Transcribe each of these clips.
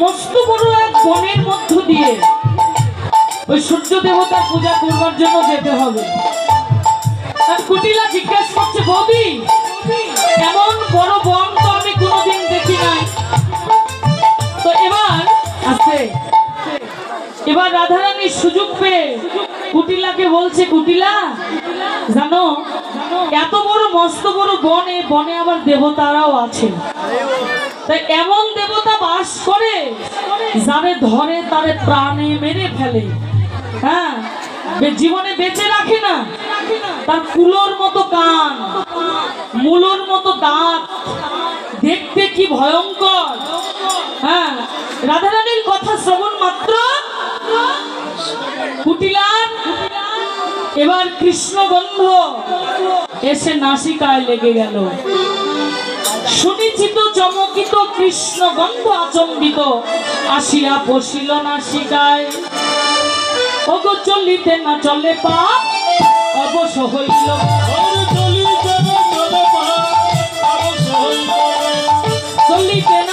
মস্ত বড় এক বনের মধ্য দিয়ে ওই সূর্য দেবতার পূজা করবার জন্য যেতে হবে। আর কুটিলা জিজ্ঞাসা করছে, বৌদি এমন বড় বন তো আমি কোনোদিন দেখি নাই। তো এবার রাধারানীর সুযোগ পেয়ে কুটিলাকে বলছে, কুটিলা জানো এত বড় মস্ত বড় বনে, বনে আবার দেবতারাও আছে। তাই এমন দেবতা বাস করে যারে ধরে তারে প্রাণে মেরে ফেলে, হ্যাঁ জীবনে বেঁচে রাখে না। তার কুলোর মতো কান, মূলোর মতো দাঁত, দেখতে কি ভয়ঙ্কর। হ্যাঁ, রাধারানীর কথা শ্রবণ মাত্র কুটিলার এবার কৃষ্ণগন্ধ এসে নাসিকায় লেগে গেল। সুনিচিত চমকিত কৃষ্ণগন্ধ আচম্বিত আসিয়া বসিল নাসিকায়। ওগো চলিতে না চলে পা অবশ হইল, চলিতে না চলে পা অবশ হইল, চলিতে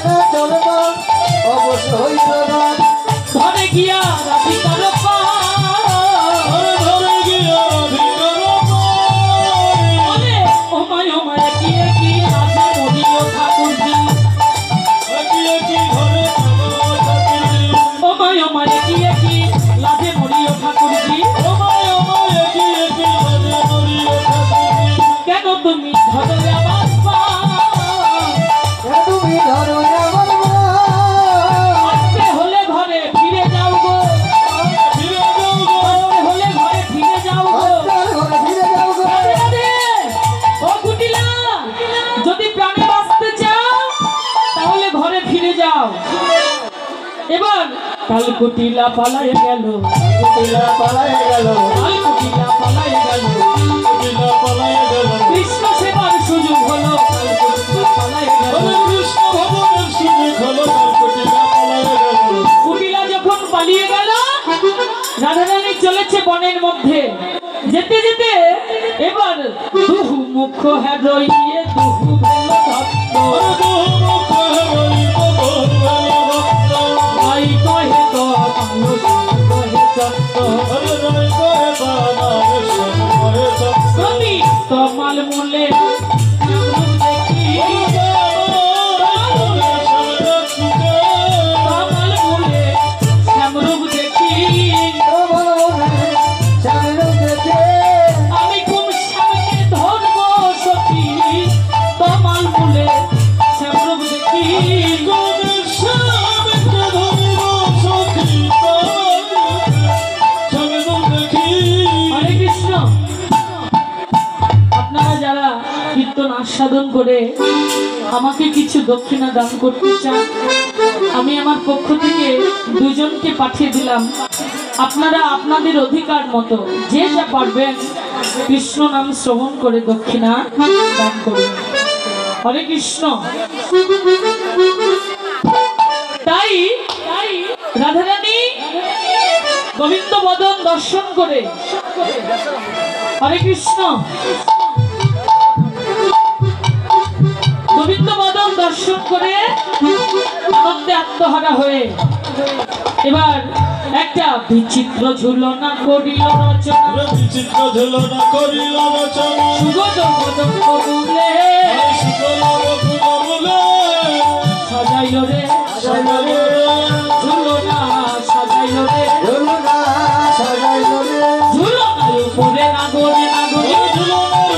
না চলে পা অবশ হইল না। ধরে গিয়া রাধিকার পা, ধরে গিয়া রাধিকার পা, ওমায় ওমায় একিয়ে কি রাধে মরিও ঠাকুরজি, ওমায় ওমায় একিয়ে কি রাধে মরিও ঠাকুরজি, কেন তুমি ধরো আমার পা, তুমি ধরো আমার পা, আসতে হলে ঘরে ফিরে যাও গো, ফিরে যাও গো, আসতে হলে ঘরে ফিরে যাও গো। ঘরে ফিরে যাও গো। রাধে রাধে। ও কুটিলা, যদি প্রাণে বাঁচতে চাও তাহলে ঘরে ফিরে যাও। এবার কাল কুটিলা পালায়ে গেল, কুটিলা পালায়ে গেল, কাল কুটিলা পালায়ে গেল, কুটিলা পালায়ে গেল, কৃষ্ণ সেবার সুযোগ হলো, কাল কুটিলা পালায়ে গেল। কৃষ্ণ ভবনের সুযোগ হলো, কুটিলা পালায়ে গেল। কুটিলা যখন পালিয়ে গেল, রাধারানী চলেছে বনের মধ্যে। যেতে যেতে এবার দুহু মুখ হারিয়ে দুহু ভেল ভক্ত, ভাই কহে তো মানুষ কহে চক্র, প্রতি তমাল মূলে দেখি, তমাল মূলে শ্যামরূপ দেখি, আমি খুব শ্যামকে ধরবো সখী, তমাল মূলে শ্যামরূপ দেখি, হরে কৃষ্ণ। আপনারা যারা কীর্তন আস্বাদন করে আমাকে কিছু দক্ষিণা দান করতে চান, আমি আমার পক্ষ থেকে দুজনকে পাঠিয়ে দিলাম। আপনারা আপনাদের অধিকার মতো যে যা পারবেন কৃষ্ণ নাম শ্রবণ করে দক্ষিণা দান করবেন। হরে কৃষ্ণ। তাই রাধারানী গোবিন্দ বদন দর্শন করে, হরে কৃষ্ণ, গোবিন্দ বদন দর্শন করে আনন্দে আত্মহারা হয়ে এবার একটা বিচিত্র ঝুলনা করিল রচনা, বিচিত্র ঝুলনা করিল রচনা, সুগত বদন কবুলে সাজাইল রে, ঝুলনা সাজাইল রে, ঝুলনার উপরে নাগরে নাগরি, ঝুলনার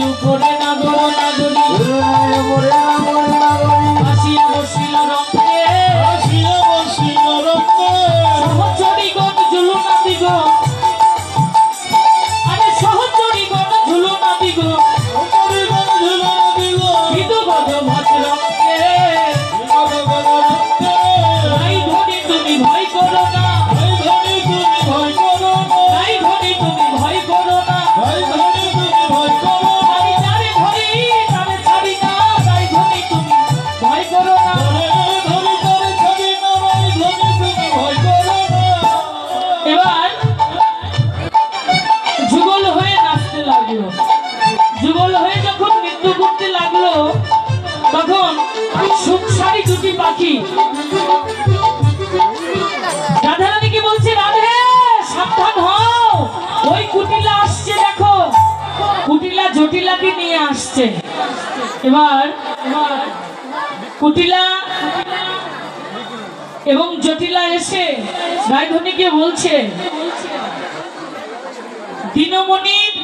উপরে নাগর নাগরি, আসিয়া বসিল রঙ্গে, সহচরীগণ ঝুলনা দিগণ, আরে সহচরীগণ ঝুলনা দিগণ, বিদু গজ ভাজ রঙ্গে, নাই ধনী তুমি ভয় করো না, নাই ধনী তুমি ভয় করো না, আমি যারে ধরি তারে ছাড়ি না, তাই ধনী তুমি ভয় করো না। এবার যুগল হয়ে নাচতে লাগলো। যুগল হয়ে যখন নৃত্য করতে লাগলো, তখন সুখসারী দুটি পাখি রাধারানীকে বলছে, রাধে সাবধান হও, ওই কুটিলা আসছে, দেখো কুটিলা জটিলাকে নিয়ে আসছে। এবার কুটিলা এবং জটিলা এসে রায়ধনীকে বলছে, দিনমণির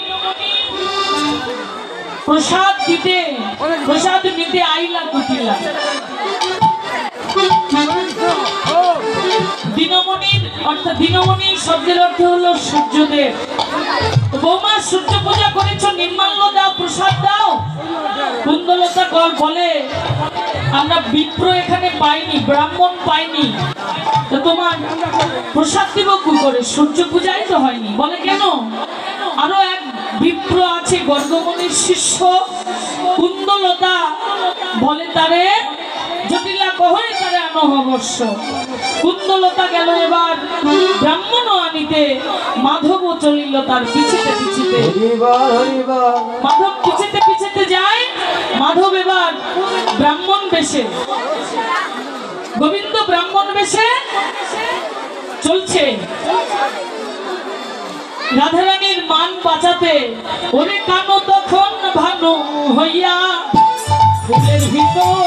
প্রসাদ নিতে আইলা কুটিলা। দিনমণির অর্থাৎ দিনমণি শব্দের অর্থ হলো সূর্যদেব। বৌমা সূর্য পূজা করেছো, নির্মাল্য দাও, প্রসাদ দাও। কুন্দলতা কর বলে, আমরা বিপ্র এখানে পাইনি, ব্রাহ্মণ পাইনি, তো তোমার প্রসাদ দিব কি করে, সূর্য পূজাই তো হয়নি। বলে কেন? আরো এক বিপ্র আছে, গর্গমণির শিষ্য কুন্দলতা, বলে তারে জটিলা কহরে তারে আনো অবশ্য। কুন্দলতা গেল এবার ব্রাহ্মণ আনিতে, মাধব চলিল তার পিছিতে পিছিতে। মাধব পিছিতে পিছিতে যায়, মাধব এবার ব্রাহ্মণ বেশে, গোবিন্দ ব্রাহ্মণ বেশে চলছে রাধারানীর মান বাঁচাতে। ওরে কানো তখন ভানু হইয়া ফুলের ভিতর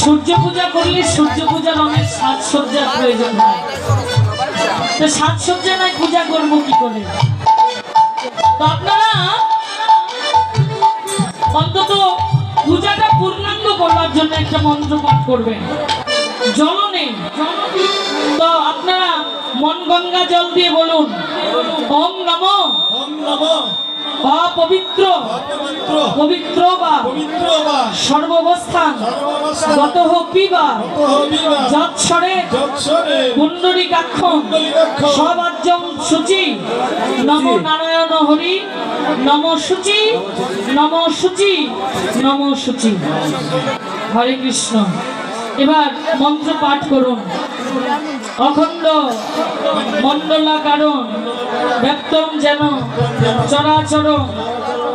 সূর্য পূজা করলে সূর্য পূজার অনেক সাজসজ্জার প্রয়োজন হয়, তো সাজসজ্জা নাই পূজা করবো কি করে? তো আপনারা অন্তত পূজাটা পূর্ণাঙ্গ করবার জন্য একটা মন্ত্র পাঠ করবেন। জল নেই, তো আপনারা মন গঙ্গা জল দিয়ে বলুন, ওম নমঃ অপবিত্র পবিত্র বা সর্বাবস্থান গতঃ পিবা যৎসরে পুণ্ডরীকাক্ষং সবাজ্যং শুচি নমো নারায়ণ হরি নমো শুচি নমো শুচি নমো শুচি। হরে কৃষ্ণ। এবার মন্ত্র পাঠ করুন। অখণ্ড মণ্ডলাকারণ ব্যক্তম যেন চরাচর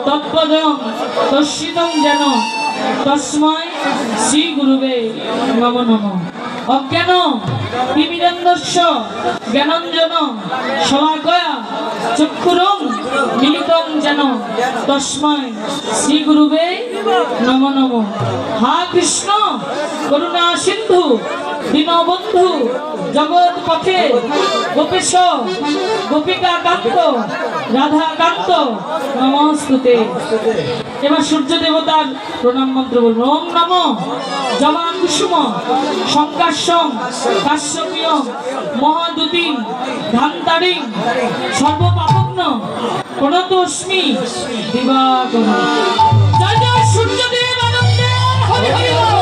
তৎপদং দর্শিতং যেন তস্মৈ শ্রী গুরুবে নমো নমঃ। অজ্ঞান তিমিরেন্দ্রস্য জ্ঞানঞ্জন শলাকয়া চক্ষুরং মিলিতং যেন তস্মৈ শ্রী গুরুবে নমো নমঃ। হা কৃষ্ণ করুণা সিন্ধু দীনবন্ধু জগৎ পথে গোপেশ গোপিকা কান্ত রাধা কান্ত নমস্তুতে। এবার সূর্য দেবতার প্রণাম মন্ত্র বলবো। ওম নমঃ জবা কুসুম সংকাশ্যং কাশ্যপীয় মহাদুতি ধান্তারিং সর্বপাপগ্ন প্রণতোস্মি দিবাকর। জয় জয় সূর্যদেব আনন্দে হরি হরি বল।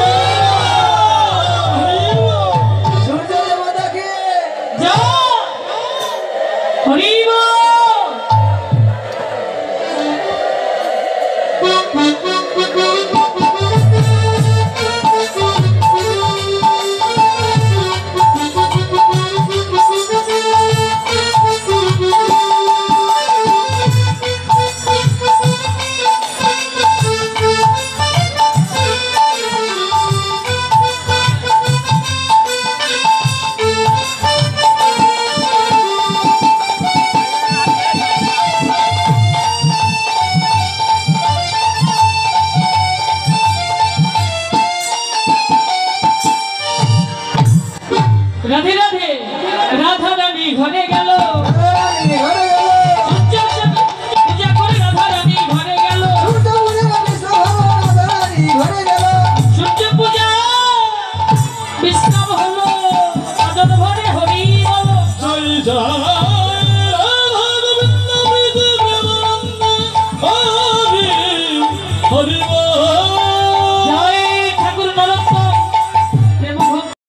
হরি বল। রাধে রাধে। রাধা রানী ঘরে গেল, পূজা করে রাধা রানী ঘরে গেল। সূর্য পূজা বিশ্রাম হলো, আদর ভরে হরি বল। জয় জয় হরি হরি বল।